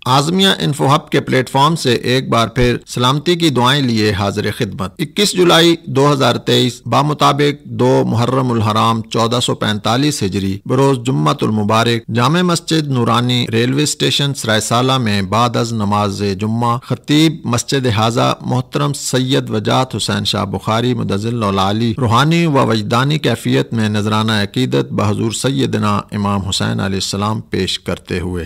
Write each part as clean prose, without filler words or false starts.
اعظمیہ info hub کے plate form سے ایک بار پھر سلامتی کی دعائیں لیے حاضر خدمت۔ 21 جولائی 2023 بامطابق 2 محرم الحرام 1445 ہجری بروز جمعۃ المبارک جامع مسجد نورانی ریلوے اسٹیشن سرائے سالہ میں بعد از نماز جمعہ خطیب مسجد حاضہ محترم سید وجاہت حسین شاہ بخاری مدظل العالی روحانی و وجدانی کیفیت میں نذرانہ عقیدت بحضور سیدنا امام حسین علیہ السلام پیش کرتے ہوئے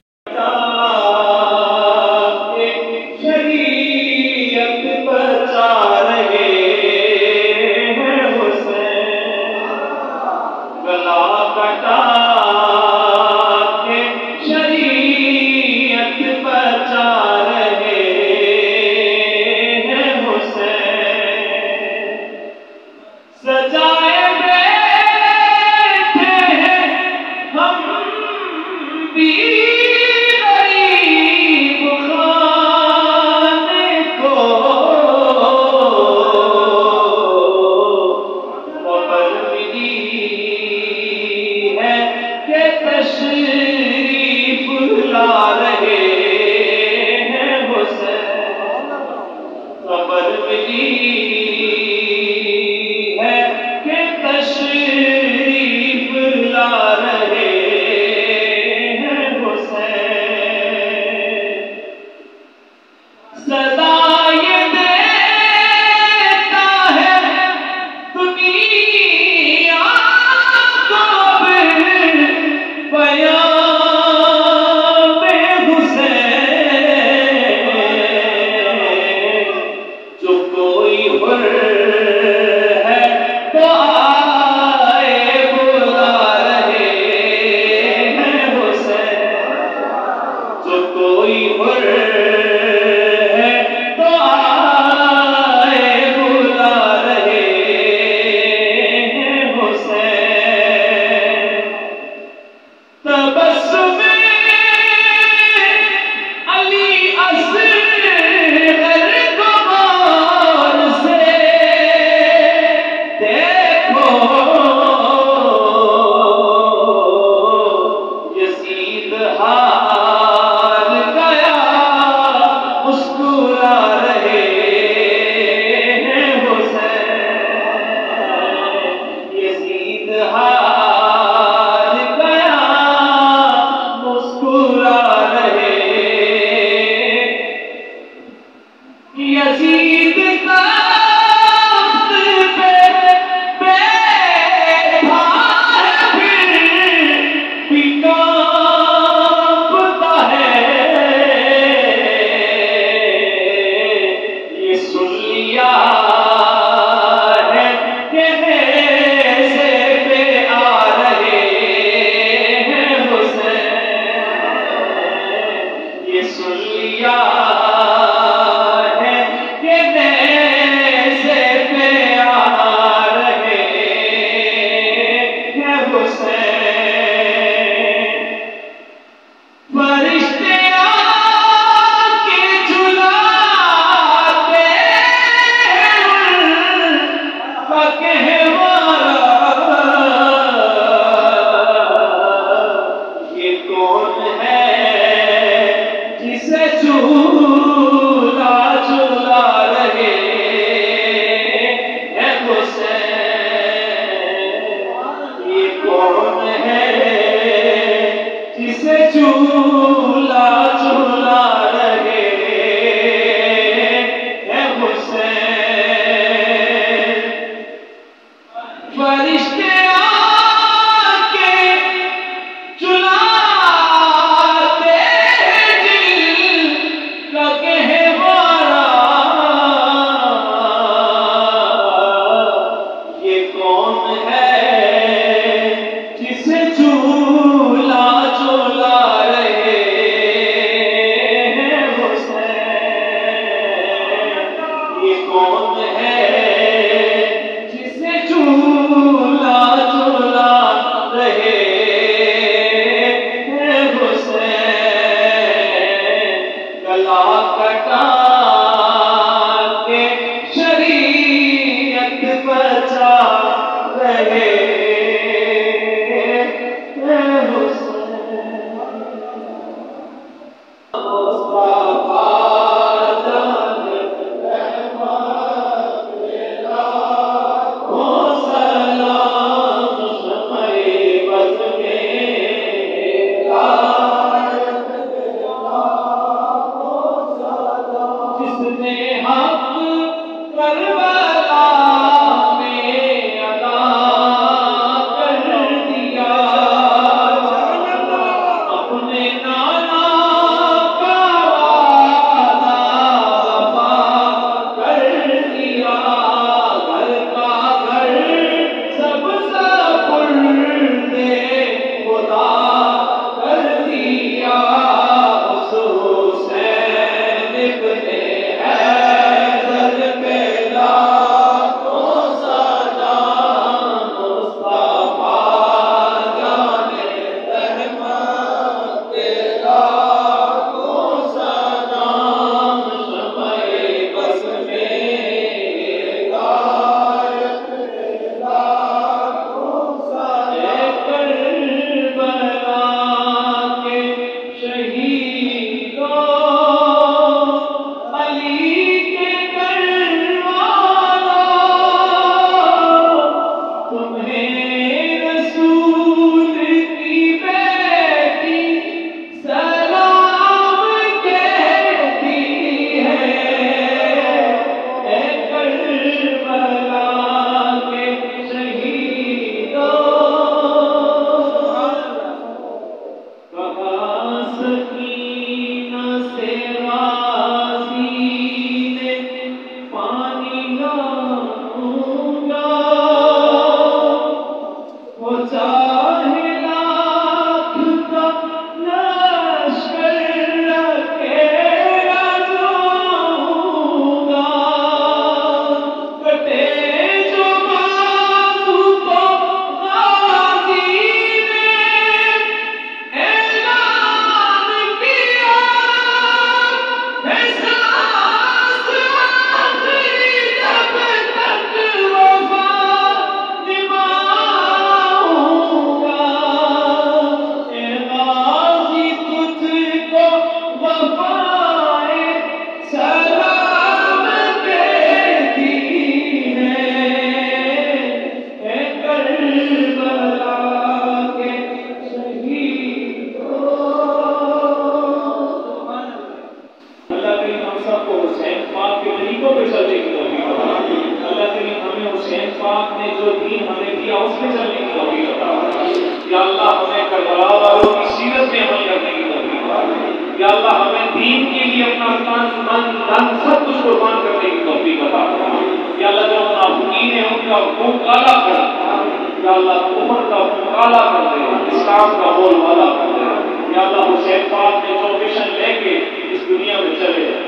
کربلا والوں کی سیرت میں عمل کرنے کی توفیق عطا فرما۔ یا اللہ ہمیں دین کے لیے اپنا تن سب کچھ قربان کرنے کی توفیق عطا فرما۔ یا اللہ جو منافقین ہیں ان کا منہ کالا کر دے، یا اللہ کفر کا منہ کالا کر دے، اسلام کا بول والا کر دے۔ یا اللہ حسین پاک نے جو مشن لے کے اس دنیا میں چلے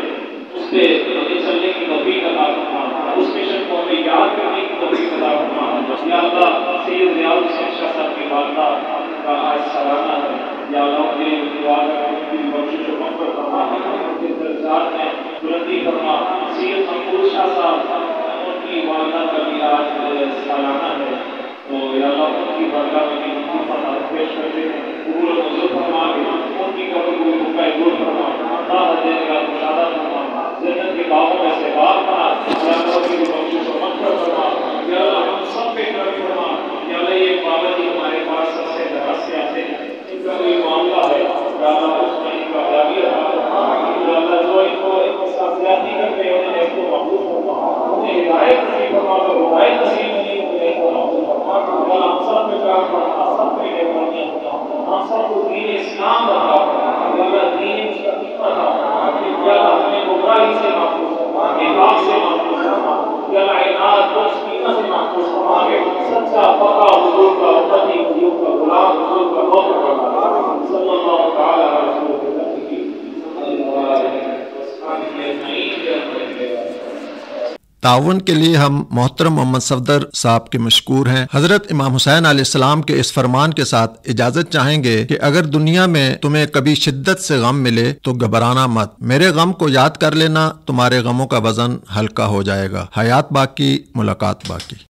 اس پہ ہمیں چلنے کی توفیق عطا فرما، اس مشن کو ہمیں یاد کرنے کی توفیق عطا فرما۔ یا اللہ سید ضیاء الحسین شاہ صاحب کی والدہ کا آج سالانہ ہے، یا اللہ ان کے لیے دعا کریں، ان کی بخشش و مغفرت فرما، ان کے درجات میں بلندی فرما۔ سید محمود شاہ صاحب ان کی والدہ کا بھی آج سالانہ ہے، تو یا اللہ ان کی برکات میں ان کی فرمائش پیش کرتے ہیں، قبول و منظور فرما کے ان کی قبر کو قبول فرما، راحت دینے کا مشاہدہ فرما، جنت کے باغوں میں سے باغ بنا، یا اللہ ان کی بخشش و مغفرت فرما۔ یا اللہ ہم سب پہ کرم فرما۔ یا اللہ یہ بابا جی ہمارے پاس سب سے درس سے آتے ہیں، ان کا کوئی معاملہ ہے، یا اللہ اس میں ان کا حالیہ ہے، یا اللہ جو ان کو ساتھ زیادتی کرتے ہیں انہیں ایک کو محفوظ فرما، انہیں ہدایت نصیب فرما، تو ہدایت نصیب نہیں انہیں ایک کو محفوظ فرما۔ یا اللہ ہم سب پہ کرم فرما، سب پہ مہربانیاں فرما، ہم سب کو دین اسلام عطا فرما، یا اللہ دین مستقیم عطا فرما، یا اللہ ہمیں گمراہی سے محفوظ فرما، نفاق سے محفوظ فرما، یا اللہ عناد دوستینہ سے محفوظ فرما کے سچا پکا حضور کا امتی، حضور کا غلام، حضور کا نوکر فرما۔ صلی اللہ تعالی علیہ وسلم تعاون کے لیے ہم محترم محمد صفدر صاحب کے مشکور ہیں۔ حضرت امام حسین علیہ السلام کے اس فرمان کے ساتھ اجازت چاہیں گے کہ اگر دنیا میں تمہیں کبھی شدت سے غم ملے تو گھبرانا مت، میرے غم کو یاد کر لینا، تمہارے غموں کا وزن ہلکا ہو جائے گا۔ حیات باقی، ملاقات باقی۔